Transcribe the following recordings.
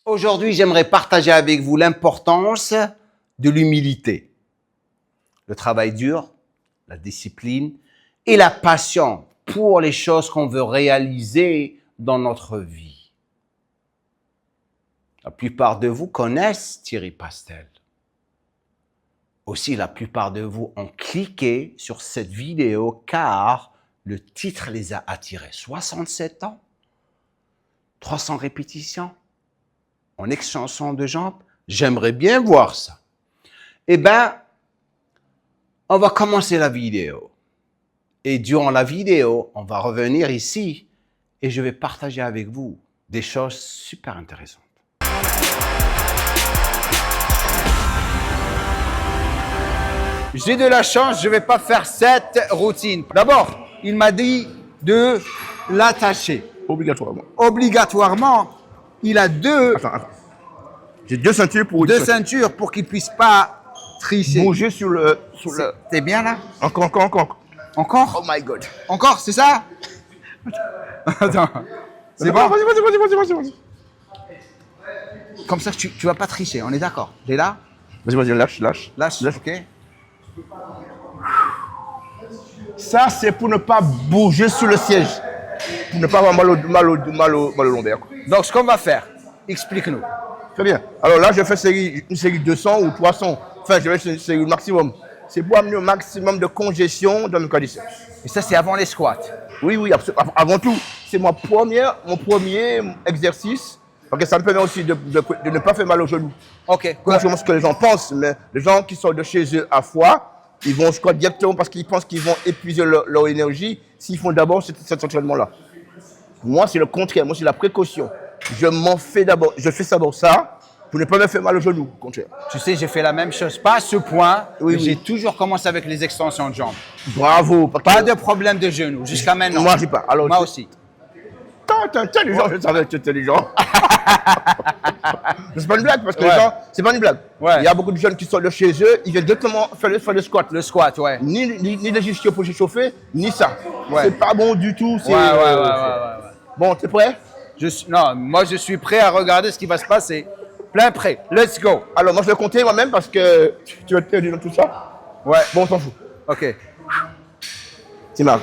Aujourd'hui, j'aimerais partager avec vous l'importance de l'humilité. Le travail dur, la discipline et la passion pour les choses qu'on veut réaliser dans notre vie. La plupart de vous connaissent Thierry Pastel. Aussi, la plupart de vous ont cliqué sur cette vidéo car le titre les a attirés. 67 ans, 300 répétitions, en extension de jambes. J'aimerais bien voir ça. Eh bien, on va commencer la vidéo. Et durant la vidéo, on va revenir ici et je vais partager avec vous des choses super intéressantes. J'ai de la chance, je ne vais pas faire cette routine. D'abord, il m'a dit de l'attacher. Obligatoirement. Obligatoirement, il a deux J'ai deux ceintures pour ceintures pour qu'il ne puisse pas tricher. bouger sur le. T'es bien là? Encore. Encore? Oh my god. Encore, c'est ça? Attends. C'est bon? Vas-y. Comme ça, tu ne vas pas tricher, on est d'accord? T'es là? Vas-y, lâche. Lâche, ok? Ça, c'est pour ne pas bouger sur le siège. Pour ne pas avoir mal au lombaire. Donc, ce qu'on va faire, explique-nous. Très bien. Alors là, je fais une série 200 ou 300. Enfin, je vais faire une série maximum. C'est pour amener au maximum de congestion dans le quadriceps. Et ça, c'est avant les squats. Oui, avant tout. C'est mon premier exercice. Parce que ça me permet aussi de ne pas faire mal aux genoux. Ok. Contrairement à ce que les gens pensent, mais les gens qui sortent de chez eux à froid, ils vont squat directement parce qu'ils pensent qu'ils vont épuiser leur énergie s'ils font d'abord cet entraînement-là. Moi, c'est le contraire. Moi, c'est la précaution. Je fais d'abord ça pour ne pas me faire mal aux genoux, au contraire. Tu sais, j'ai fait la même chose. Pas à ce point, Oui, mais oui. j'ai toujours commencé avec les extensions de jambes. Bravo. Pas de problème de genoux, jusqu'à maintenant. Moi, j'ai pas. Alors, Moi aussi. T'es intelligent, je savais que tu es intelligent. C'est pas une blague, parce que Ouais. les gens, c'est pas une blague. Ouais. Il y a beaucoup de jeunes qui sortent de chez eux, ils viennent directement faire le squat. Le squat, ouais. Ni les ischios pour s'échauffer, ni ça. Ouais. C'est pas bon du tout. Ouais. Bon, t'es prêt? Non, moi, je suis prêt à regarder ce qui va se passer. Plein prêt. Let's go. Alors, moi, je vais compter moi-même parce que tu vas te perdre dans tout ça. Ouais. Bon, on s'en fout. Ok. C'est marrant.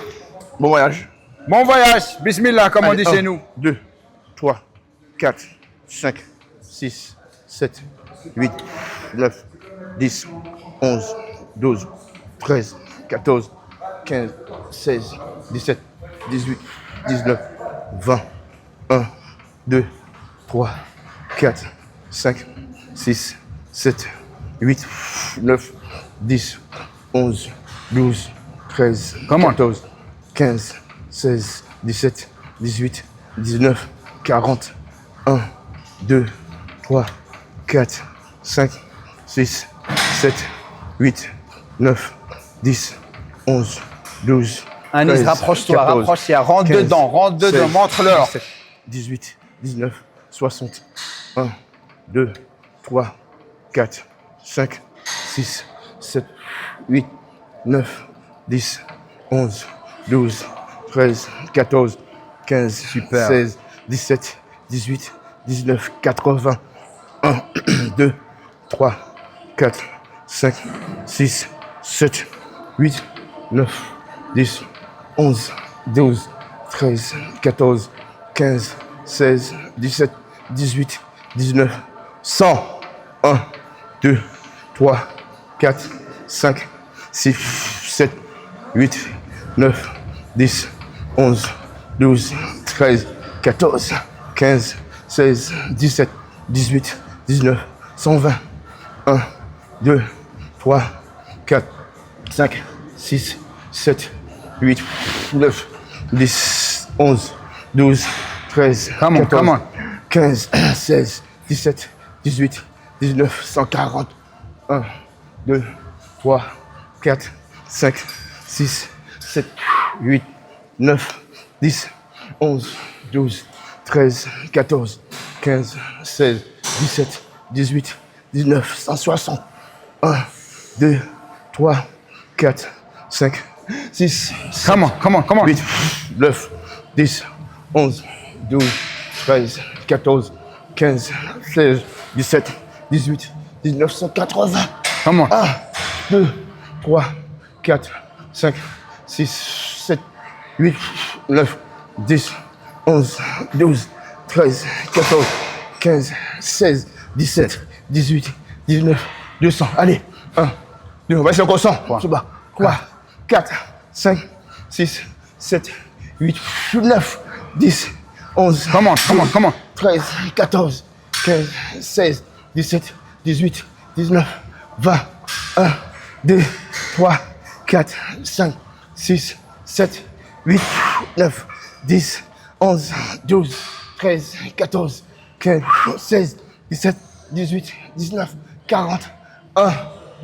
Bon voyage. Bon voyage. Bismillah, comme on dit chez nous. 2, 3, 4, 5, 6, 7, 8, 9, 10, 11, 12, 13, 14, 15, 16, 17, 18, 19, 20, 1, 2, 3, 4, 5, 6, 7, 8, 9, 10, 11, 12, 13, Come on. 14, 15, 16, 17, 18, 19, 40, 1, 2, 3, 4, 5, 6, 7, 8, 9, 10, 11, 12, Anis, 13, rapproche-toi, 14, rapproche-toi. Rentre 15, dedans, 16, montre-leur. 17, 18, 19, 60, 1, 2, 3, 4, 5, 6, 7, 8, 9, 10, 11, 12, 13, 14, 15, Super. 16, 17, 18, 19, 80, 1, 2, 3, 4, 5, 6, 7, 8, 9, 10, 11, 12, 13, 14, 15, 16, 17, 18, 19, 100, 1, 2, 3, 4, 5, 6, 7, 8, 9, 10, 11, 12, 13, 14, 15, 16, 17, 18, 19, 120, 1, 2, 3, 4, 5, 6, 7, 8, 9, 10, 11, 12, 13, Come on, 14, come on. 15, 16, 17, 18, 19, 140, 1, 2, 3, 4, 5, 6, 7, 8, 9, 10, 11, 12, 13, 14, 15, 16, 17, 18, 19, 160, 1, 2, 3, 4, 5, 6, 7, Come on. 8, 9, 10, 11, 12, 13, 14, 15, 16, 17, 18, 19, 180. Comment? 1, 2, 3, 4, 5, 6, 7, 8, 9, 10, 11, 12, 13, 14, 15, 16, 17, 18, 19, 200. Allez, 1, 2, on va essayer encore 100. 3, 4, 5, 6, 7, 8, 9, 10, 11, Comment? 13, 14, 15, 16, 17, 18, 19, 20, 1, 2, 3, 4, 5, 6, 7, 8, 9, 10, 11, 12, 13, 14, 15, 16, 17, 18, 19, 40, 1,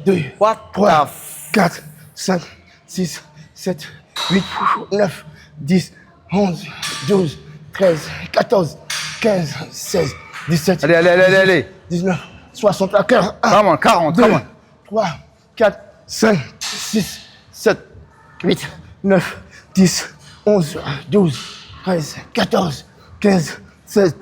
2, What 3, the 4, 5, 6, 7, 8, 9, 10, 11, 12, 13, 14, 15, 16, 17, Allez. 19, 60, 40, 1, Come on, 40, 2, come on. 3, 4, 5, 6, 7, 8, 9, 10, 11, 12, 13, 14, 15, 16,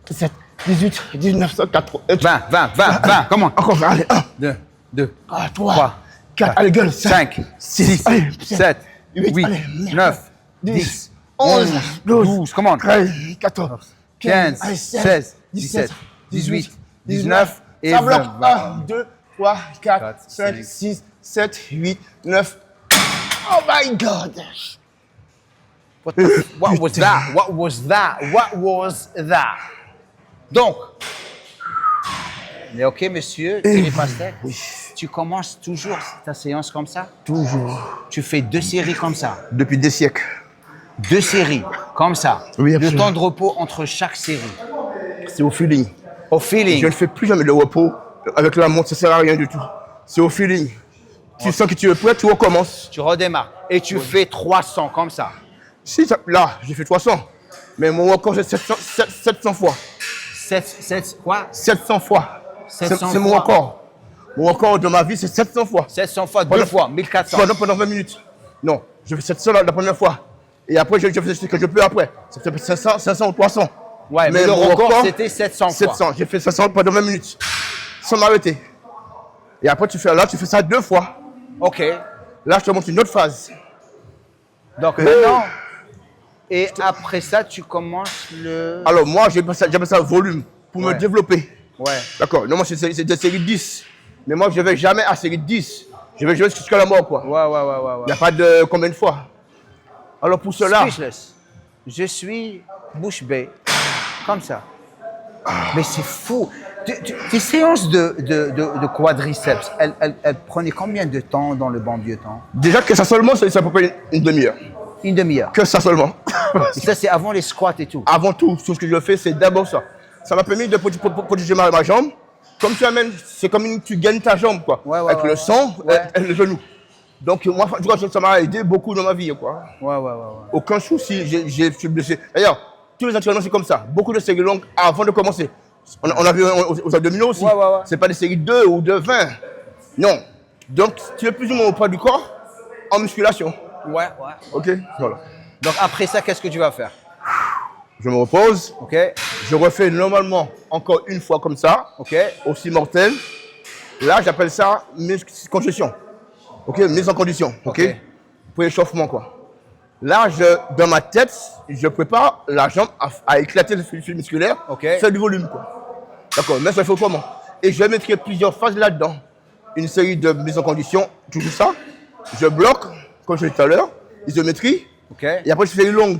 17, 18, 19, 20, comment? Encore 20, allez, 1, 2, 3, 3, 4, allez, gueule, 5, 6, allez, 7, 8, allez, 9, 10, 11, 12, comment? 13, 14, 15, allez, 16, 17, 18, 19 et ça bloque. 20. 1, 2, 3, 4, 5, 6, 7, 8, 9. Oh my God! What was that? Donc, mais ok, monsieur, Thierry Pastel, tu commences toujours ta séance comme ça? Toujours. Tu fais 2 séries comme ça? Depuis des siècles. 2 séries comme ça? Oui, Le absolument. temps de repos entre chaque série? C'est au feeling. Au feeling? Je ne fais plus jamais de repos avec la montre, ça ne sert à rien du tout. C'est au feeling. Tu sens que tu es prêt, tu recommences. Tu redémarres et tu fais 300 comme ça? Si ça, là, j'ai fait 300. Mais mon record, c'est 700 fois. 700 fois. 700 C'est mon fois. record. Mon record de ma vie, c'est 700 fois. 700 fois, 2 fois, 1400. Pendant 20 minutes. Non, je fais 700 la première fois. Et après, je fais ce que je peux après. Ça fait 500 ou 300. Ouais, mais le mon record, c'était 700 fois. 700. J'ai fait 700 pendant 20 minutes. Sans m'arrêter. Et après, tu fais ça 2 fois. Ok. Là, je te montre une autre phase. Donc maintenant, et après ça, tu commences le... Alors, moi, j'appelle ça volume pour me développer. Ouais. D'accord. Non, moi, c'est de série 10. Mais moi, je ne vais jamais à série 10. Je vais jouer jusqu'à la mort, quoi. Ouais. Il n'y a pas de combien de fois. Alors, pour cela. Speechless. Je suis bouche bée. Comme ça. Mais c'est fou. Tes séances de quadriceps, elles prenaient combien de temps dans le bon vieux temps? Déjà que ça seulement, c'est à peu près une demi-heure. Une demi-heure. Que ça seulement. Et ça, c'est avant les squats et tout. Avant tout ce que je fais, c'est d'abord ça. Ça m'a permis de protéger ma jambe. Comme tu amènes, c'est comme tu gagnes ta jambe, quoi. Avec le sang et le genou. Donc, moi, ça m'a aidé beaucoup dans ma vie, quoi. Ouais. Aucun souci, je suis blessé. D'ailleurs, tous les entraînements, c'est comme ça. Beaucoup de séries longues avant de commencer. On a vu aux abdominaux aussi. Ouais. C'est pas des séries 2 ou de 20. Non. Donc, tu es plus ou moins au poids du corps en musculation. Ouais. Ok, voilà. Donc après ça, qu'est-ce que tu vas faire? Je me repose. Ok. Je refais normalement encore une fois comme ça. Ok. Aussi mortel. Là, j'appelle ça congestion. Ok, mise en condition. Ok. Pour l'échauffement, quoi. Là, dans ma tête, je prépare la jambe à éclater le fil musculaire. Ok. Faire du volume, quoi. D'accord, mais ça fait autrement. Et je mettrai plusieurs phases là-dedans. Une série de mise en condition, tout ça. Je bloque, comme je l'ai dit tout à l'heure, isométrie. Ok. Et après, je fais une longue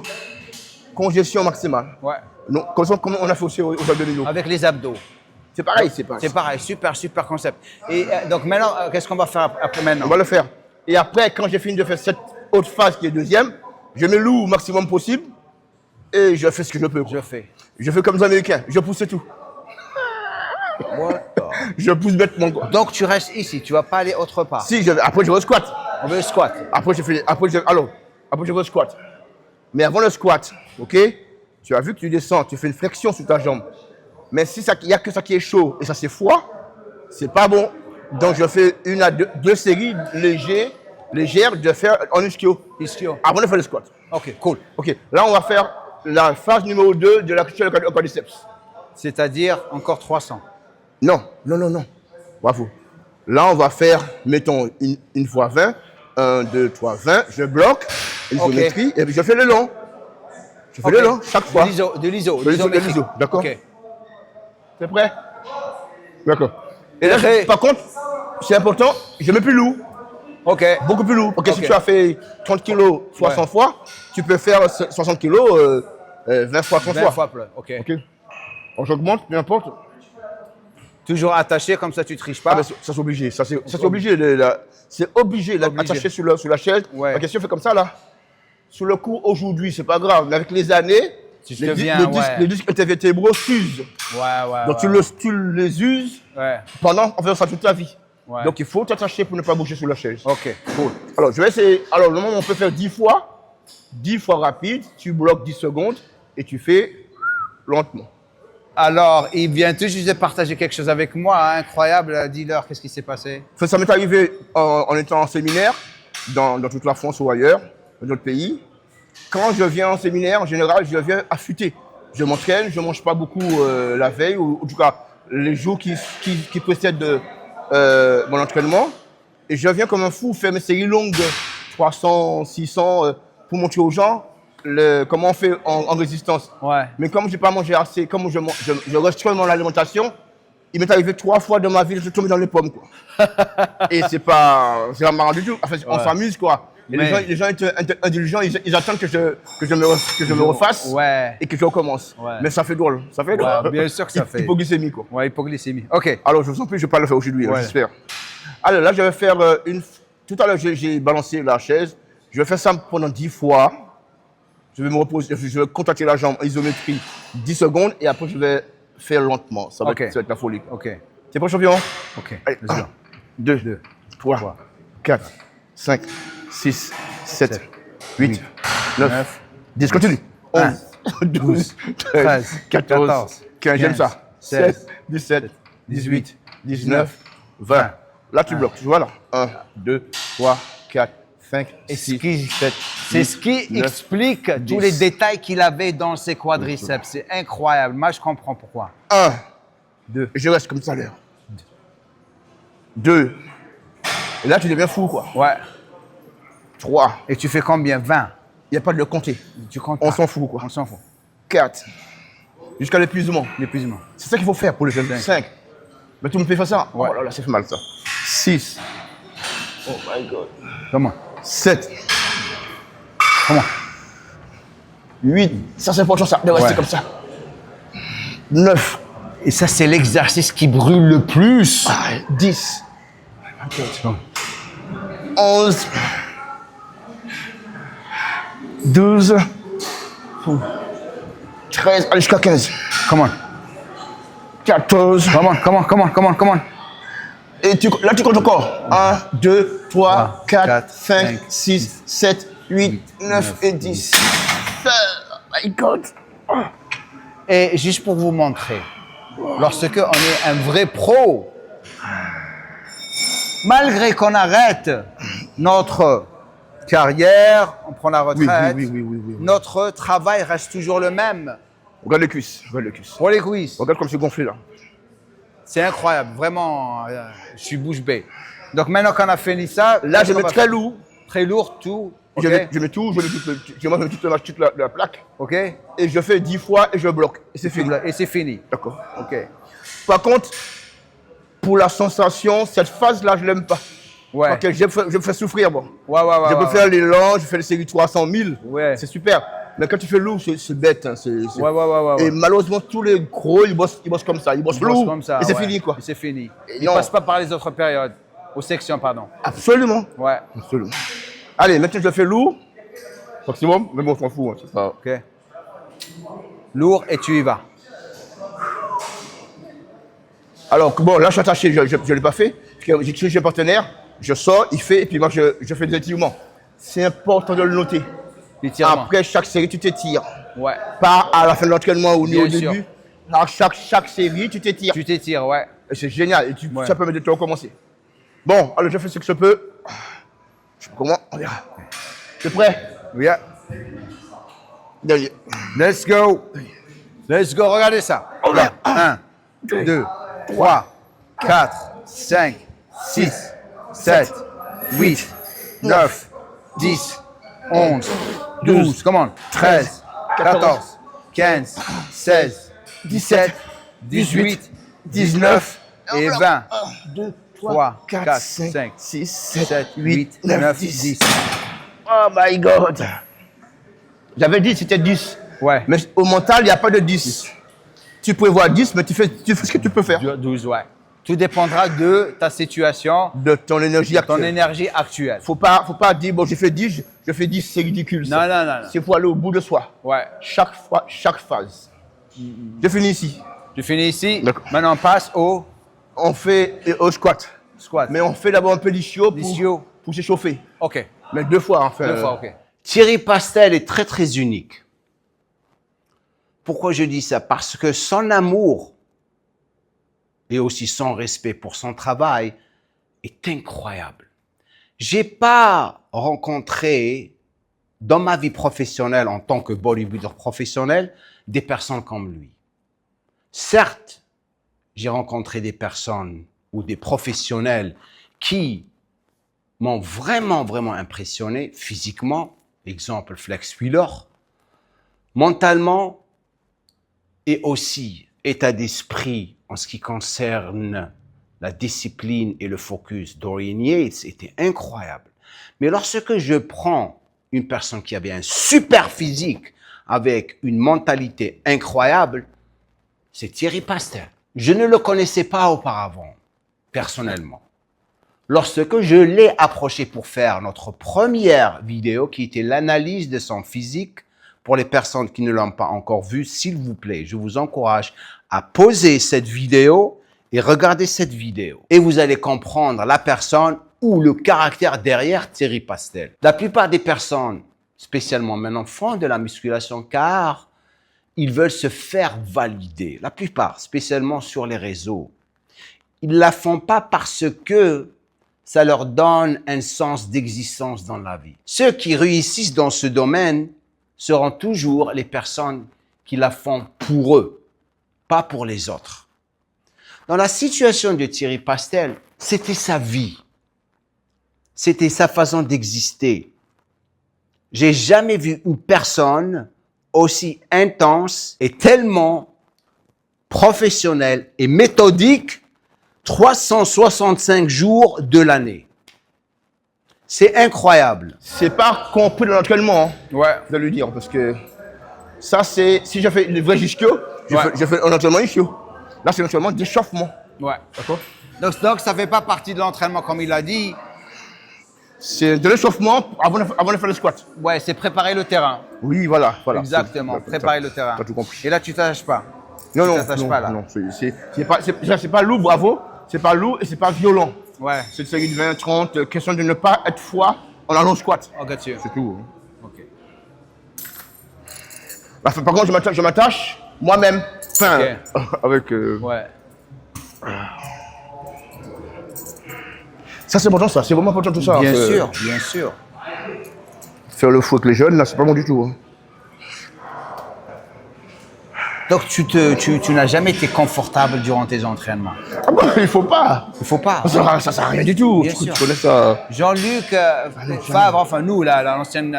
congestion maximale. Ouais. Donc, comme on a fait aussi aux abdominaux. Avec les abdos. C'est pareil, c'est pareil. C'est pareil, super concept. Et donc maintenant, qu'est-ce qu'on va faire après maintenant? On va le faire. Et après, quand j'ai fini de faire cette autre phase qui est deuxième, je me loue au maximum possible et je fais ce que je peux. Je fais comme les Américains, je pousse tout. Je pousse bêtement, quoi. Donc tu restes ici, tu vas pas aller autre part. Si, après je vais au squat. On veut le squat. Après je vais au squat. Mais avant le squat, ok, tu as vu que tu descends, tu fais une flexion sur ta jambe. Mais si il n'y a que ça qui est chaud et ça c'est froid, c'est pas bon. Donc je fais une à deux séries légères de faire en ischio. Avant de faire le squat. Ok, cool. Ok, là on va faire la phase numéro 2 de la quadriceps. C'est-à-dire encore 300. Non. Bravo. Là, on va faire, mettons, une fois 20. 1, 2, 3, 20. Je bloque, isométrie, et puis je fais le long. Je fais le long, chaque fois. De l'iso. De l'iso, d'accord. Ok. C'est prêt? D'accord. Et là, par contre, c'est important, je mets plus lourd. Ok. Beaucoup plus lourd. Ok, si tu as fait 30 kilos fois 100 fois, tu peux faire 60 kilos 20 fois 30 fois. 20 fois plus. Ok. Donc, j'augmente, peu importe. Toujours attaché, comme ça tu triches pas. Ah, ben, ça c'est obligé. Ça c'est obligé. C'est obligé d'attacher sur la chaise. Ouais. La question fait comme ça là. Sur le coup aujourd'hui, c'est pas grave. Mais avec les années, les disques intervertébraux s'usent. Donc tu les uses en faisant ça toute ta vie. Donc il faut t'attacher pour ne pas bouger sur la chaise. Ok. Cool. Alors je vais essayer. Alors normalement on peut faire 10 fois. 10 fois rapide. Tu bloques 10 secondes et tu fais lentement. Alors, il vient tout juste de partager quelque chose avec moi, hein, incroyable. Dis-leur, qu'est-ce qui s'est passé? Ça m'est arrivé en étant en séminaire, dans toute la France ou ailleurs, dans d'autres pays. Quand je viens en séminaire, en général, je viens affûté. Je m'entraîne, je ne mange pas beaucoup la veille, ou en tout cas les jours qui précèdent mon entraînement. Et je viens comme un fou faire mes séries longues, 300, 600, pour montrer aux gens comment on fait en résistance. Mais comme je n'ai pas mangé assez, comme je restreins mon alimentation, il m'est arrivé 3 fois dans ma vie, je suis tombé dans les pommes, quoi. Et c'est pas marrant du tout. Enfin, on s'amuse, quoi. Et les gens étaient indulgents, ils attendent que je me refasse et que je recommence. Mais ça fait drôle. Ça fait drôle. Bien sûr que ça fait. Hypoglycémie, quoi. Ouais, hypoglycémie. Ok. Alors, je vous en prie, je ne vais pas le faire aujourd'hui, j'espère. Alors là, je vais faire tout à l'heure, j'ai balancé la chaise. Je vais faire ça pendant 10 fois. Je vais me reposer, je vais contracter la jambe en isométrie 10 secondes et après je vais faire lentement. Ça va être la folie. Ok. C'est pas champion? Ok. Allez, 1, 2, 3, 4, 5, 6, 7, 8, 9, 10. Continue. 11, 12, 13, 14, 15, j'aime ça. 16, 17, 18, 19, 20. Là, tu bloques. Tu vois là. 1, 2, 3, 4, 5, 6, 7. C'est ce qui explique tous les détails qu'il avait dans ses quadriceps. C'est incroyable. Moi, je comprends pourquoi. 1, 2. Et je reste comme ça à l'heure. 2. Et là, tu deviens fou, quoi. 3. Et tu fais combien? 20. Il n'y a pas de le compter. Tu comptes On pas. s'en fout, quoi. On s'en fout. 4. Jusqu'à l'épuisement. L'épuisement. C'est ça qu'il faut faire pour les jeunes. 5. Mais tout le monde fait ça. Oh là là, ça fait mal, ça. 6. Oh my God. Comment? 7. Comment? 8. Ça, c'est important, ça, de rester comme ça. 9. Et ça, c'est l'exercice qui brûle le plus. 10. 11. 12. 13. Allez, jusqu'à 15. Comment? 14. Comment? Et là, tu comptes encore. 1, 2, 3, 4, 5, 6, 7, 8, 9 et 10. Oh my God. Et juste pour vous montrer, lorsque on est un vrai pro, malgré qu'on arrête notre carrière, on prend la retraite, notre travail reste toujours le même. Regarde les cuisses. Pour les cuisses. Regarde comme c'est gonflé là. C'est incroyable, vraiment, je suis bouche bée. Donc maintenant qu'on a fini ça, là je mets très lourd. Très lourd, tout. Okay. Je mets tout, je mets toute la plaque. Ok. Et je fais 10 fois et je bloque. Et c'est fini. Et c'est fini. D'accord. Ok. Par contre, pour la sensation, cette phase-là, je l'aime pas. Parce que je me fais souffrir, bon. Je peux faire les longs, je fais les séries 300 000. C'est super. Mais quand tu fais lourd, c'est bête. Hein, Et malheureusement, tous les gros, ils bossent comme ça. Ils bossent lourd. Comme ça, et c'est fini, quoi. Et c'est fini. Ils ne passent pas par les autres périodes. Aux sections, pardon. Absolument. Absolument. Allez, maintenant, je le fais lourd. Maximum. Mais bon, on s'en fout. Hein, c'est pas... Ok. Lourd et tu y vas. Alors, bon, là, je suis attaché. Je ne l'ai pas fait. J'ai chez un partenaire. Je sors, il fait, et puis moi, je fais des étirements. C'est important de le noter. Après chaque série, tu t'étires. Pas à la fin de l'entraînement ou au début. À chaque série, tu t'étires. Tu t'étires, ouais. Et c'est génial. Et ça permet de te recommencer. Bon, alors je fais ce que je peux. Je sais pas comment, on verra. Tu es prêt? Dernier. Let's go. Regardez ça. merde. 1, 2, 3, 4, 5, 6, 7, 8, 9, 10, 11, 12, come on, 13, 14, 15, 16, 17, 18, 19 et 20. 2, 3, 4, 4, 5, 5, 6, 7, 8, 9, 10. Oh my God. J'avais dit c'était 10. Ouais. Mais au mental, il n'y a pas de 10. Tu peux voir 10, mais tu fais ce que tu peux faire. 12, ouais. Tout dépendra de ta situation, De ton énergie de ton actuelle. énergie actuelle. Faut pas dire, bon, j'ai fait 10, je fais 10, c'est ridicule. Non, ça. non, non, non. C'est pour aller au bout de soi. Ouais. Chaque fois, chaque phase. Je finis ici. Tu finis ici. D'accord. Maintenant, on passe au On fait au squat. squat. Mais on fait d'abord un peu d'ischio L'ischio. pour s'échauffer. OK. Mais 2 fois, en fait. 2 fois, OK. Thierry Pastel est très, très unique. Pourquoi je dis ça? Parce que son amour et aussi son respect pour son travail est incroyable. J'ai pas rencontré dans ma vie professionnelle en tant que bodybuilder professionnel des personnes comme lui. Certes, j'ai rencontré des personnes ou des professionnels qui m'ont vraiment, vraiment impressionné physiquement. Exemple, Flex Wheeler. Mentalement et aussi état d'esprit en ce qui concerne la discipline et le focus. Dorian Yates était incroyable. Mais lorsque je prends une personne qui avait un super physique avec une mentalité incroyable, c'est Thierry Pastel. Je ne le connaissais pas auparavant, personnellement. Lorsque je l'ai approché pour faire notre première vidéo, qui était l'analyse de son physique, pour les personnes qui ne l'ont pas encore vu, s'il vous plaît, je vous encourage à poser cette vidéo et regarder cette vidéo. Et vous allez comprendre la personne ou le caractère derrière Thierry Pastel. La plupart des personnes, spécialement maintenant, font de la musculation car ils veulent se faire valider. La plupart, spécialement sur les réseaux. Ils ne la font pas parce que ça leur donne un sens d'existence dans la vie. Ceux qui réussissent dans ce domaine seront toujours les personnes qui la font pour eux, pas pour les autres. Dans la situation de Thierry Pastel, c'était sa vie. C'était sa façon d'exister. J'ai jamais vu une personne aussi intense et tellement professionnelle et méthodique 365 jours de l'année. C'est incroyable. C'est pas compris dans l'entraînement, hein, Ouais. de le dire, parce que ça, c'est. Si je fais le vrai ischio, je fais un entraînement ischio. Là, c'est un entraînement d'échauffement. Ouais. D'accord? Donc, ça fait pas partie de l'entraînement, comme il a dit. C'est de l'échauffement avant de faire le squat. Ouais, c'est préparer le terrain. Oui, voilà. Exactement, préparer le terrain. T'as tout compris. Et là, tu t'attaches pas. Non, Tu t'attaches pas, là. non. C'est pas lourd, bravo. C'est pas lourd et c'est pas violent. Ouais. C'est une série de 20, 30, question de ne pas être froid en allant au squat. Oh, got you. C'est tout. Hein. OK. Par contre, je m'attache moi-même. Enfin, avec. Ouais. Ça, c'est important, ça. C'est vraiment important, tout ça. Bien hein, sûr, bien sûr. Faire le fou avec les jeunes, là, c'est pas bon du tout. Hein. Donc, tu n'as jamais été confortable durant tes entraînements. Ah bah, il faut pas. Il faut pas. Ça sert à rien du tout. Bien Tu sûr. connais ça. Jean-Luc Favre, enfin nous, l'ancienne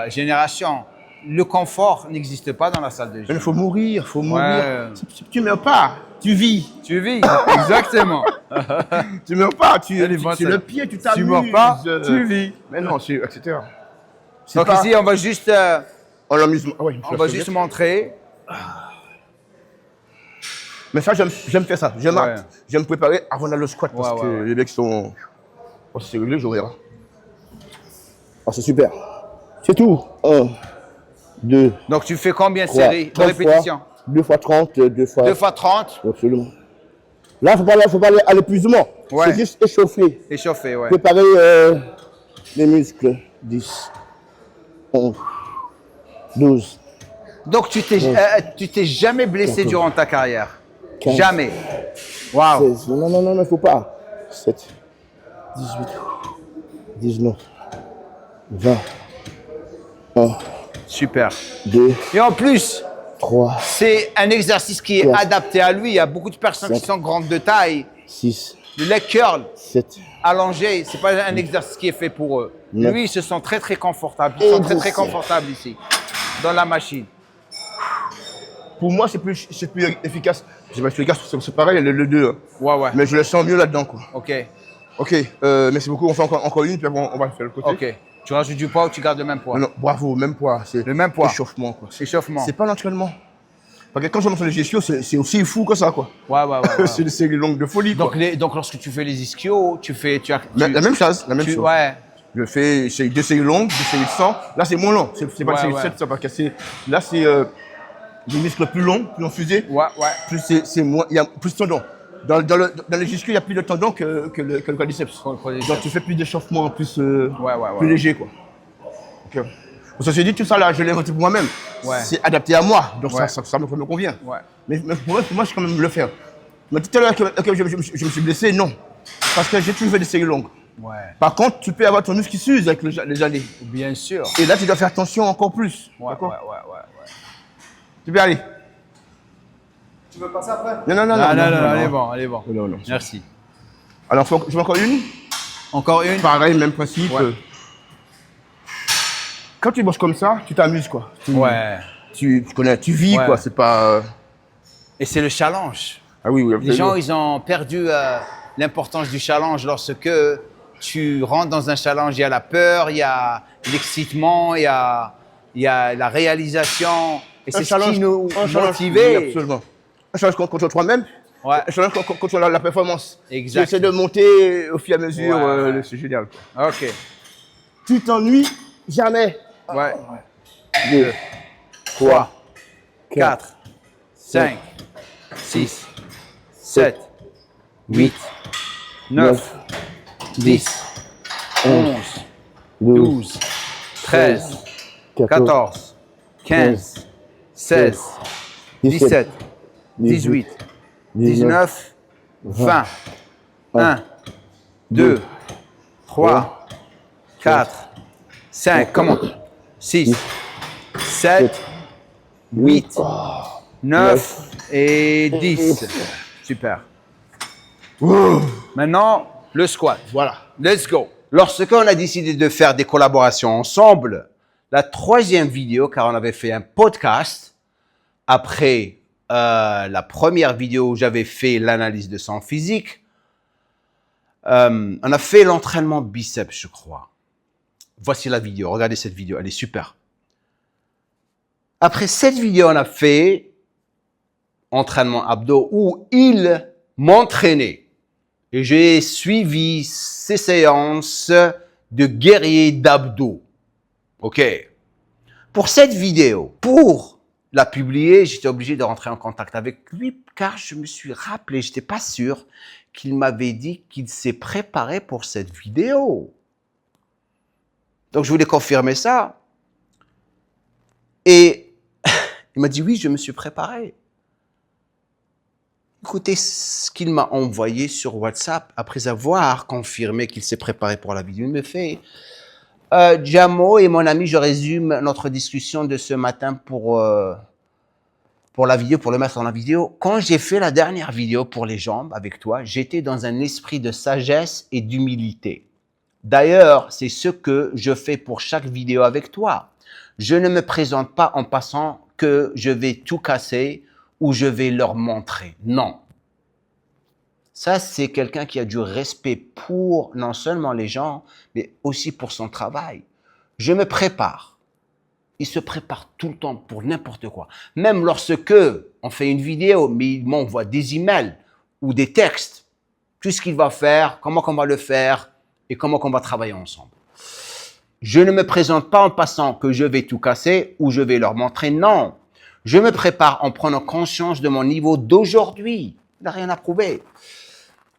génération, le confort n'existe pas dans la salle de Il gym. faut mourir, faut mourir. Ouais. Tu meurs pas, tu vis. Tu vis, exactement. Tu meurs pas, tu Elle est bonne, c'est ça. le pied, tu t'amuses. Tu meurs pas, tu vis. Mais non, c'est etc. C'est Donc pas ici, on va juste, en l'amusement. Ah ouais, on va juste montrer. Mais ça, j'aime faire ça. J'aime préparer avant d'aller au squat parce Ouais, que ouais, ouais. les mecs sont. Oh, c'est réglé, je verrai. Ah, c'est super. C'est tout. 1, 2, Donc tu fais combien de 3, séries de 30 répétitions? 2 fois 30, 2 fois. 2 fois 30, Absolument. Là, faut pas aller à l'épuisement. Ouais. C'est juste échauffer. échauffé, ouais. Préparer les muscles. 10, 11, 12, Donc tu t'es jamais blessé durant ta carrière? 15. Jamais. Waouh. 16. Non, il faut pas. 7, 18, 19, 20, 1, Super. 2, Et en plus, 3, C'est un exercice qui est 4, adapté à lui. Il y a beaucoup de personnes qui 5, sont grandes de taille. 6, Le leg curl 7. allongé, c'est pas un exercice qui est fait pour eux. 9. Lui, ils se sent très confortable. Ils sont très confortables ici, dans la machine. Pour moi, c'est plus efficace. C'est pas efficace, c'est pareil, le 2. Ouais. Mais je le sens mieux là-dedans, quoi. Ok. Ok, merci beaucoup. On fait encore une, puis après, on va faire le côté. Ok. Tu rajoutes du poids ou tu gardes le même poids? Non, bravo, même poids. C'est Le même poids. échauffement, quoi. Échauffement. C'est pas l'entraînement. Parce que quand je monte sur les ischios, c'est aussi fou que ça, quoi. Ouais. C'est des séries longues de folie, quoi. Donc, lorsque tu fais les ischios, La même chose, la même chose. Ouais. Je fais 2 séries longues, 2 séries de 100. Là, c'est moins long. C'est pas une série de 7, ça va casser. Là, c'est des muscles plus longs fusés. Ouais. Plus c'est moins, il y a plus de tendons. Dans les ischios, il y a plus de tendons que le quadriceps. Donc, tu fais plus d'échauffement, plus léger, quoi. Okay. Ceci dit, tout ça là, je l'ai inventé pour moi-même. Ouais. C'est adapté à moi, donc ça me convient. Ouais. Mais pour moi, je peux quand même le faire. Mais tout à l'heure que je me suis blessé, non. Parce que j'ai toujours fait des séries longues. Ouais. Par contre, tu peux avoir ton muscle qui s'use avec les années. Bien sûr. Et là, tu dois faire attention encore plus. Ouais. Tu peux aller. Tu veux passer après? Non, Elle est bon. Non. Merci. Alors, je veux encore une. Encore une. Pareil, même principe. Ouais. Quand tu bosses comme ça, tu t'amuses, quoi. Ouais. Tu connais, tu vis, Ouais. quoi. C'est pas. Et c'est le challenge. Ah oui. Les gens, ils ont perdu l'importance du challenge lorsque tu rentres dans un challenge. Il y a la peur, il y a l'excitement, il y a la réalisation. Et c'est ce qui nous motive. Oui, absolument. Un challenge contre toi-même. Ouais. Un challenge contre la performance. Exact. J'essaie de monter au fur et à mesure. Ouais. C'est génial, quoi. Ok. Tu t'ennuies jamais. Ouais. 2, 3, 4, 5, 6, 7, 8, 9, 10, 11, 12, 13, 14, 15, 16, 17, 18, 19, 20, 1, 2, 3, 4, 5, comment 6, 7, 8, 9 et 10. Super. Maintenant, le squat. Voilà. Let's go. Lorsqu'on a décidé de faire des collaborations ensemble, la troisième vidéo, car on avait fait un podcast, après la première vidéo où j'avais fait l'analyse de son physique, on a fait l'entraînement biceps, je crois. Voici la vidéo. Regardez cette vidéo. Elle est super. Après cette vidéo, on a fait entraînement abdos où il m'entraînait. Et j'ai suivi ces séances de guerrier d'abdos. OK. Pour cette vidéo, pour la publier, j'étais obligé de rentrer en contact avec lui car je me suis rappelé, j'étais pas sûr qu'il m'avait dit qu'il s'est préparé pour cette vidéo. Donc, je voulais confirmer ça. Et il m'a dit, oui, je me suis préparé. Écoutez ce qu'il m'a envoyé sur WhatsApp après avoir confirmé qu'il s'est préparé pour la vidéo. Il me fait, Jamo et mon ami, je résume notre discussion de ce matin pour la vidéo, pour le mettre dans la vidéo. Quand j'ai fait la dernière vidéo pour les jambes avec toi, j'étais dans un esprit de sagesse et d'humilité. D'ailleurs, c'est ce que je fais pour chaque vidéo avec toi. Je ne me présente pas en passant que je vais tout casser ou je vais leur montrer. Non. Ça, c'est quelqu'un qui a du respect pour non seulement les gens, mais aussi pour son travail. Je me prépare. Il se prépare tout le temps pour n'importe quoi. Même lorsque on fait une vidéo, mais il m'envoie des emails ou des textes. Tout ce qu'il va faire, comment on va le faire, et comment on va travailler ensemble. Je ne me présente pas en passant que je vais tout casser ou je vais leur montrer. Non, je me prépare en prenant conscience de mon niveau d'aujourd'hui. Il n'a rien à prouver.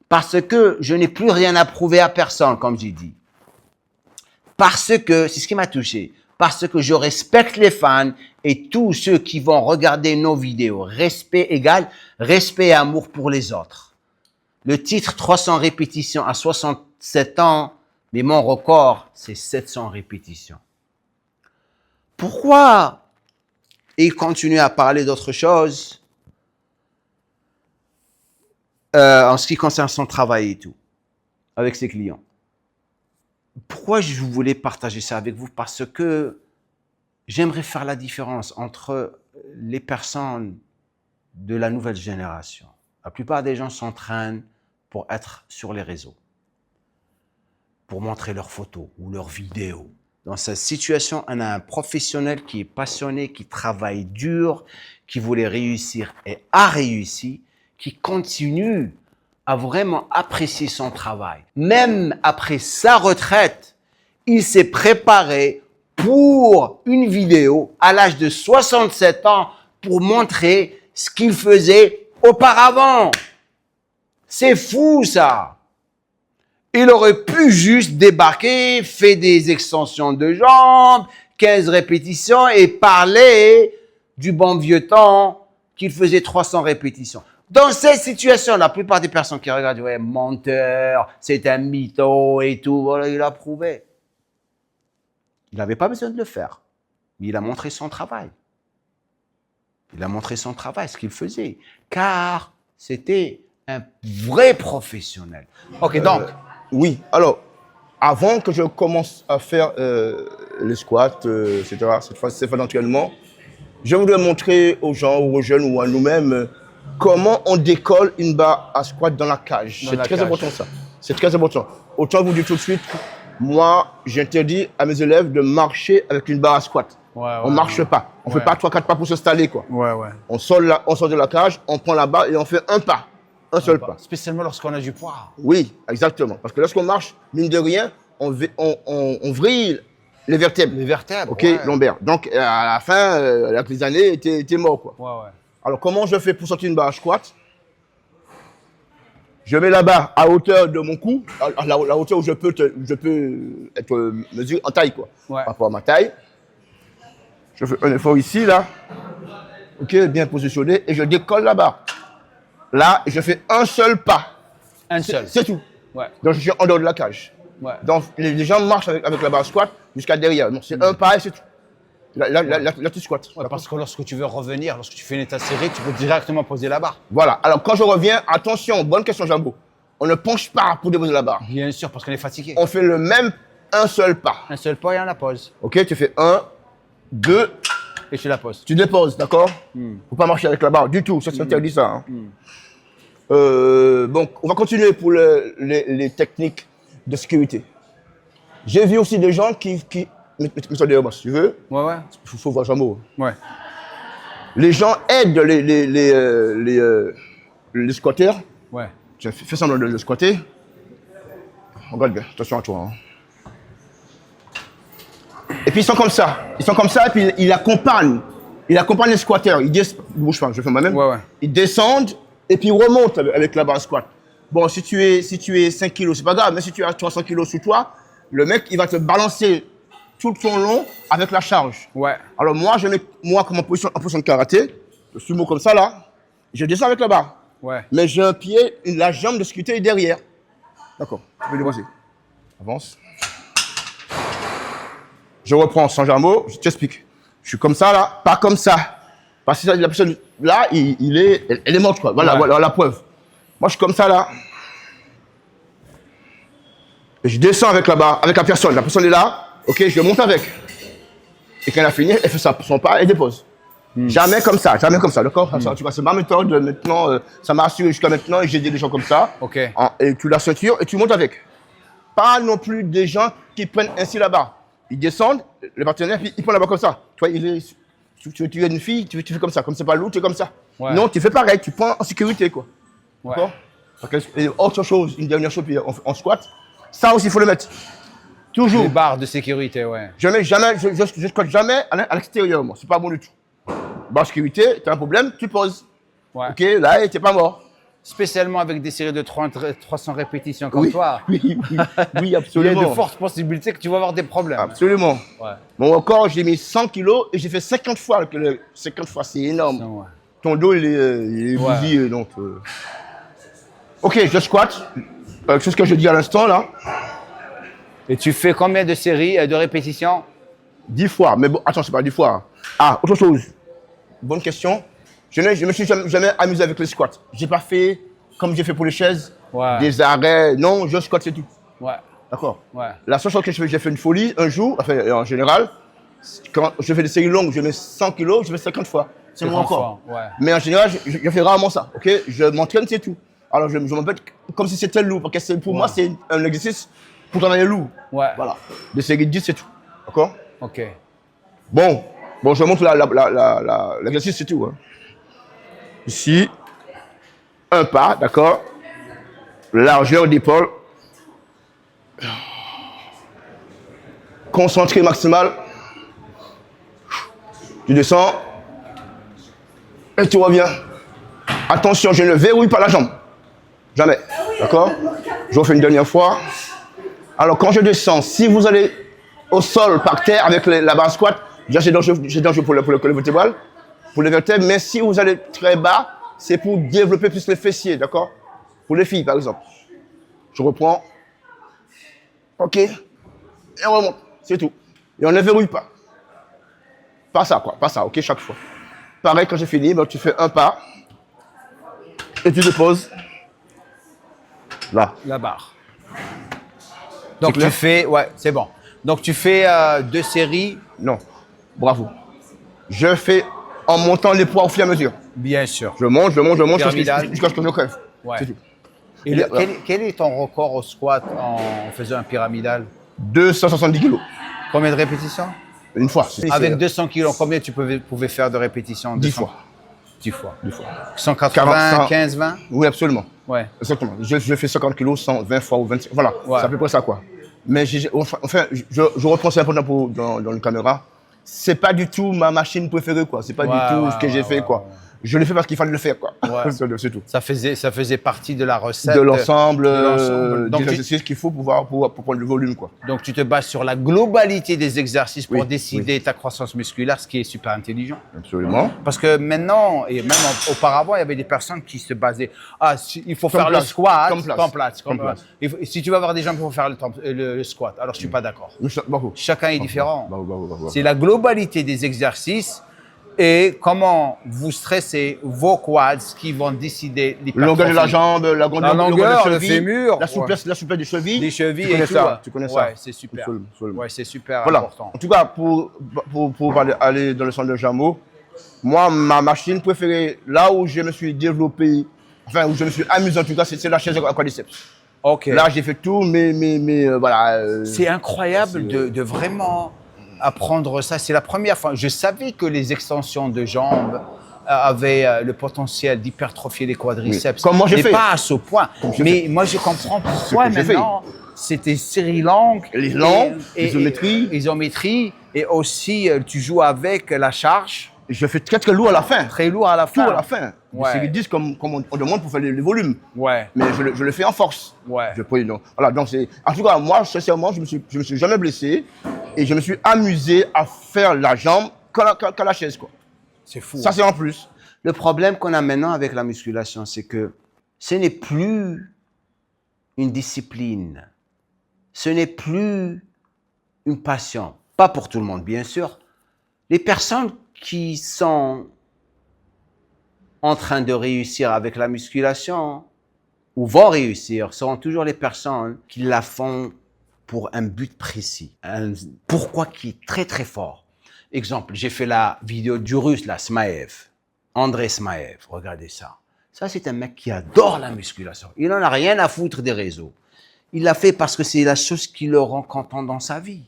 Parce que je n'ai plus rien à prouver à personne, comme j'ai dit. Parce que, c'est ce qui m'a touché, parce que je respecte les fans et tous ceux qui vont regarder nos vidéos. Respect égal, respect et amour pour les autres. Le titre 300 répétitions à 67 ans, mais mon record, c'est 700 répétitions. Pourquoi Et il continue à parler d'autres choses en ce qui concerne son travail et tout, avec ses clients. Pourquoi je voulais partager ça avec vous? Parce que j'aimerais faire la différence entre les personnes de la nouvelle génération. La plupart des gens s'entraînent pour être sur les réseaux, pour montrer leurs photos ou leurs vidéos. Dans cette situation, on a un professionnel qui est passionné, qui travaille dur, qui voulait réussir et a réussi, qui continue à vraiment apprécier son travail. Même après sa retraite, il s'est préparé pour une vidéo à l'âge de 67 ans pour montrer ce qu'il faisait auparavant. C'est fou ça. Il aurait pu juste débarquer, faire des extensions de jambes, 15 répétitions et parler du bon vieux temps qu'il faisait 300 répétitions. Dans cette situation, la plupart des personnes qui regardent, ouais, menteur, c'est un mytho et tout, voilà, il a prouvé. Il n'avait pas besoin de le faire, mais il a montré son travail. Il a montré son travail, ce qu'il faisait, car c'était un vrai professionnel. Ok, donc. Oui, alors, avant que je commence à faire les squats, etc., cette fois éventuellement, je voudrais montrer aux gens, ou aux jeunes, ou à nous-mêmes, comment on décolle une barre à squat dans la cage. C'est très important ça. C'est très important. Autant vous dire tout de suite, moi, j'interdis à mes élèves de marcher avec une barre à squat. On ne marche pas. On ne fait pas 3-4 pas pour s'installer, quoi. On sort de la cage, on prend la barre et on fait un pas. Un seul pas. Spécialement lorsqu'on a du poids. Oui, exactement. Parce que lorsqu'on marche, mine de rien, on vrille les vertèbres. Les vertèbres. Ok, lombaires. Donc, à la fin, avec les années, t'es mort, quoi. Alors, comment je fais pour sortir une barre à squat? Je mets la barre à hauteur de mon cou, à la hauteur où je peux être mesuré en taille, quoi. Par rapport à ma taille. Je fais un effort ici, là. Ok, bien positionné. Et je décolle la barre. Là, je fais un seul pas. Un seul. C'est tout. Donc, je suis en dehors de la cage. Donc, les gens marchent avec la barre squat jusqu'à derrière. Donc, c'est un pas et c'est tout. Là, tu squattes. Parce que lorsque tu veux revenir, lorsque tu fais une état serré, tu peux directement poser la barre. Voilà. Alors, quand je reviens, attention, bonne question, Jambo. On ne penche pas pour déposer la barre. Bien sûr, parce qu'on est fatigué. On fait le même un seul pas. Un seul pas et on la pose. Ok, tu fais 1, 2. Et tu la poses. Tu déposes, d'accord? Faut pas marcher avec la barre du tout. Ça, c'est interdit, ça. Hein. Donc, on va continuer pour les techniques de sécurité. J'ai vu aussi des gens qui... Mets-toi derrière moi, si tu veux. Il faut voir Jambo. Les gens aident les squatteurs. Tu fais semblant de le squatter. Regarde bien, attention à toi. Hein. Et puis ils sont comme ça. Ils sont comme ça et puis ils accompagnent. Ils accompagnent les squatteurs. Ils disent, bouge pas, je fais moi-même. Ils descendent et puis ils remontent avec la barre squat. Bon, si tu es 5 kilos, c'est pas grave, mais si tu as 300 kilos sous toi, le mec, il va te balancer tout son long avec la charge. Alors moi, comme en position de karaté, je suis comme ça là, je descends avec la barre. Mais j'ai un pied, la jambe de sécurité est derrière. D'accord, tu peux déposer. Avance. Je reprends sans Jambo, je t'explique. Je suis comme ça là, pas comme ça. Parce que la personne là, elle est morte quoi. Voilà, voilà la preuve. Moi je suis comme ça là. Et je descends avec la barre, avec la personne. La personne est là, ok, je monte avec. Et quand elle a fini, elle fait son pas et dépose. Jamais comme ça, d'accord? Tu vois, c'est ma méthode maintenant, ça m'a assuré jusqu'à maintenant et j'ai des gens comme ça. Et tu la ceinture et tu montes avec. Pas non plus des gens qui prennent ainsi la barre. Ils descendent, le partenaire, puis ils prennent la barre comme ça. Toi, tu es une fille, tu fais comme ça. Comme c'est pas lourd, tu es comme ça. Non, tu fais pareil, tu prends en sécurité, quoi. D'accord? Et autre chose, une dernière chose, puis on squat. Ça aussi, il faut le mettre. Toujours. Les barres de sécurité, je squatte jamais à l'extérieur, moi. C'est pas bon du tout. Barre de sécurité, tu as un problème, tu poses. Ok, là, tu n'es pas mort. Spécialement avec des séries de 300 répétitions comme toi. Oui, absolument. Il y a de fortes possibilités que tu vas avoir des problèmes. Absolument. Mon record, j'ai mis 100 kilos et j'ai fait 50 fois. 50 fois, c'est énorme. Ton dos, il est bousillé, donc... Ok, je squatte. C'est ce que je dis à l'instant, là. Et tu fais combien de séries, de répétitions? 10 fois. Mais bon, attends, c'est pas 10 fois. Ah, autre chose. bonne question. Je me suis jamais amusé avec les squats. J'ai pas fait comme j'ai fait pour les chaises, des arrêts. Non, je squat, c'est tout. Ouais. D'accord. Ouais. La seule chose que j'ai fait une folie un jour, enfin, en général, quand je fais des séries longues, je mets 100 kilos, je fais 50 fois. C'est mon record. Ouais. Mais en général, je fais rarement ça. Ok, je m'entraîne, c'est tout. Alors, je m'embête comme si c'était lourd. Parce que pour moi, c'est un exercice pour travailler lourd. Ouais. Voilà. Des séries de 10, c'est tout. D'accord. Ok. Bon, je montre l'exercice, c'est tout. Hein. Ici, un pas, d'accord. Largeur d'épaule. Concentré maximal. Tu descends. Et tu reviens. Attention, je ne verrouille pas la jambe. Jamais. D'accord? Je refais une dernière fois. Alors, quand je descends, si vous allez au sol, par terre, avec la barre squat, déjà, c'est dangereux pour le vertébral, pour les vertèbres. Mais si vous allez très bas, c'est pour développer plus les fessiers. D'accord? Pour les filles, par exemple. Je reprends. OK. Et on remonte. C'est tout. Et on ne verrouille pas. Pas ça, quoi. Pas ça, OK, chaque fois. Pareil, quand j'ai fini, tu fais un pas. Et tu te poses. Là. La barre. Donc clair? tu fais, ouais, c'est bon. Donc tu fais 2 séries. Non. Bravo. Je fais en montant les poids au fur et à mesure. Bien sûr. Je monte Pyramidal. jusqu'à ce que je crève. Ouais. C'est tout. Et quel est ton record au squat en faisant un pyramidal? 270 kilos. Combien de répétitions? Une fois. Avec 200 kilos, combien tu pouvais faire de répétitions? 10 fois. 10 fois. 10 fois. 180, 40, 15, 20? Oui, absolument. Ouais. Exactement. Je fais 50 kilos, 120 fois ou 25. Voilà. Ouais. C'est à peu près ça, quoi. Mais enfin, je reprends, c'est important dans la caméra. C'est pas du tout ma machine préférée, quoi. C'est pas du tout ce que j'ai fait, quoi. Je l'ai fait parce qu'il fallait le faire, quoi. Ouais. C'est tout. Ça faisait partie de la recette. De l'ensemble Donc, des exercices qu'il faut pour prendre le volume, quoi. Donc tu te bases sur la globalité des exercices pour Oui, décider ta croissance musculaire, ce qui est super intelligent. Absolument. Parce que maintenant, et même auparavant, il y avait des personnes qui se basaient. Il faut Comme faire place, le squat, comme place. Si tu vas avoir des gens qui vont faire le squat, alors je suis pas d'accord. Bravo. Chacun est différent. Bravo. C'est la globalité des exercices et comment vous stressez vos quads qui vont décider La longueur de la jambe, la longueur, de le fémur, la souplesse des chevilles. des chevilles Tu connais et tout. ça. Tu connais ça. Ouais, c'est super. Absolument. Ouais, c'est super Voilà. important. En tout cas, pour aller dans le centre de Jameau, moi, ma machine préférée, là où je me suis développé, enfin, où je me suis amusé, en tout cas, c'est la chaise à quadriceps. Ok. Là, j'ai fait tout, mais voilà. C'est incroyable de vraiment apprendre ça. C'est la première fois. Je savais que les extensions de jambes avaient le potentiel d'hypertrophier les quadriceps. Oui. Comme moi, j'ai mais fait. pas à ce point. Mais moi, je comprends pourquoi que j'ai fait. maintenant, c'était série longue. Les longues, isométrie. Isométrie. Et aussi, tu joues avec la charge. Je fais très très lourd à la fin. Très lourd à la fin. Tout à la fin. Ouais. C'est 10 comme on demande pour faire les volumes. Ouais. Mais je le fais en force. Ouais. Voilà, donc c'est. En tout cas, moi, sincèrement, je me suis jamais blessé et je me suis amusé à faire la jambe qu'à la chaise, quoi. C'est fou. Ça, c'est en plus. Le problème qu'on a maintenant avec la musculation, c'est que ce n'est plus une discipline. Ce n'est plus une passion. Pas pour tout le monde, bien sûr. Les personnes qui sont en train de réussir avec la musculation ou vont réussir seront toujours les personnes qui la font pour un but précis. Un pourquoi qui est très très fort. Exemple, j'ai fait la vidéo du russe, là, Smaev. André Smaev, regardez ça. Ça, c'est un mec qui adore la musculation. Il n'en a rien à foutre des réseaux. Il l'a fait parce que c'est la chose qui le rend content dans sa vie.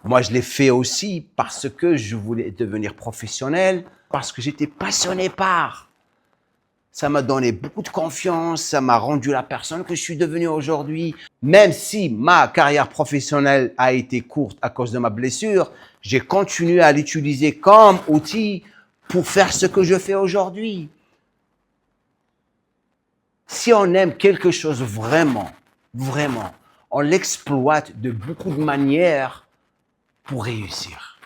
Moi, je l'ai fait aussi parce que je voulais devenir professionnel, parce que j'étais passionné par. Ça m'a donné beaucoup de confiance, ça m'a rendu la personne que je suis devenu aujourd'hui. Même si ma carrière professionnelle a été courte à cause de ma blessure, j'ai continué à l'utiliser comme outil pour faire ce que je fais aujourd'hui. Si on aime quelque chose vraiment, on l'exploite de beaucoup de manières pour réussir.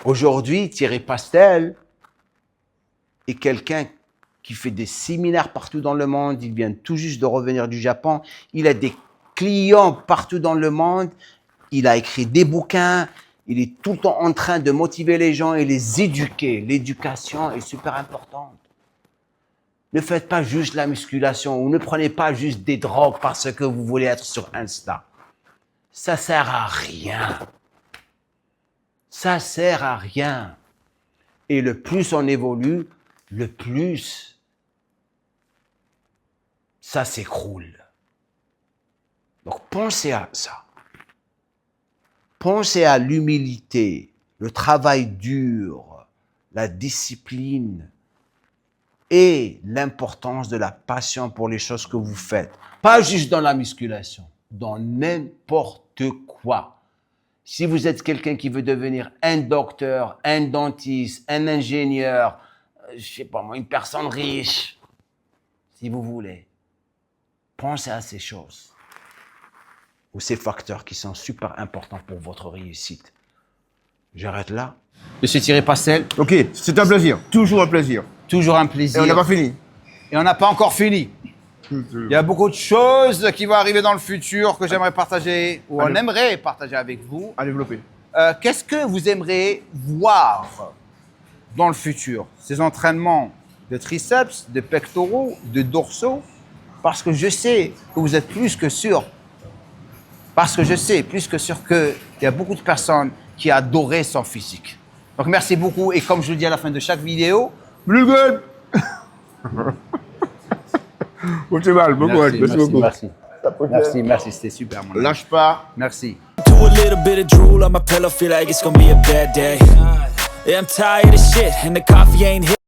Aujourd'hui, Thierry Pastel est quelqu'un qui fait des séminaires partout dans le monde. Il vient tout juste de revenir du Japon. Il a des clients partout dans le monde. Il a écrit des bouquins. Il est tout le temps en train de motiver les gens et les éduquer. L'éducation est super importante. Ne faites pas juste la musculation ou ne prenez pas juste des drogues parce que vous voulez être sur Insta. Ça sert à rien. Ça sert à rien. Et le plus on évolue, le plus ça s'écroule. Donc pensez à ça. Pensez à l'humilité, le travail dur, la discipline et l'importance de la passion pour les choses que vous faites. Pas juste dans la musculation, dans n'importe quoi. Si vous êtes quelqu'un qui veut devenir un docteur, un dentiste, un ingénieur, je sais pas moi, une personne riche, si vous voulez, pensez à ces choses ou ces facteurs qui sont super importants pour votre réussite. J'arrête là. Monsieur Thierry Pastel, Ok, c'est un plaisir. Toujours un plaisir. toujours un Et plaisir. on n'a pas fini. Et on n'a pas encore fini. Il y a beaucoup de choses qui vont arriver dans le futur que j'aimerais partager, ou on Allez. aimerait partager avec vous. À développer. Qu'est-ce que vous aimeriez voir dans le futur? Ces entraînements de triceps, de pectoraux, de dorsaux? Parce que je sais que vous êtes plus que sûr. Parce que je sais plus que sûr qu'il y a beaucoup de personnes qui adoraient son physique. Donc merci beaucoup. Et comme je le dis à la fin de chaque vidéo, Plus good. Beaucoup mal, beaucoup. Merci beaucoup. merci, c'était super. Mon ami. Lâche pas. Merci. Do a little bit of drool on my pillow, feel like it's gonna be a bad day. Yeah, I'm tired of shit, and the coffee ain't hit.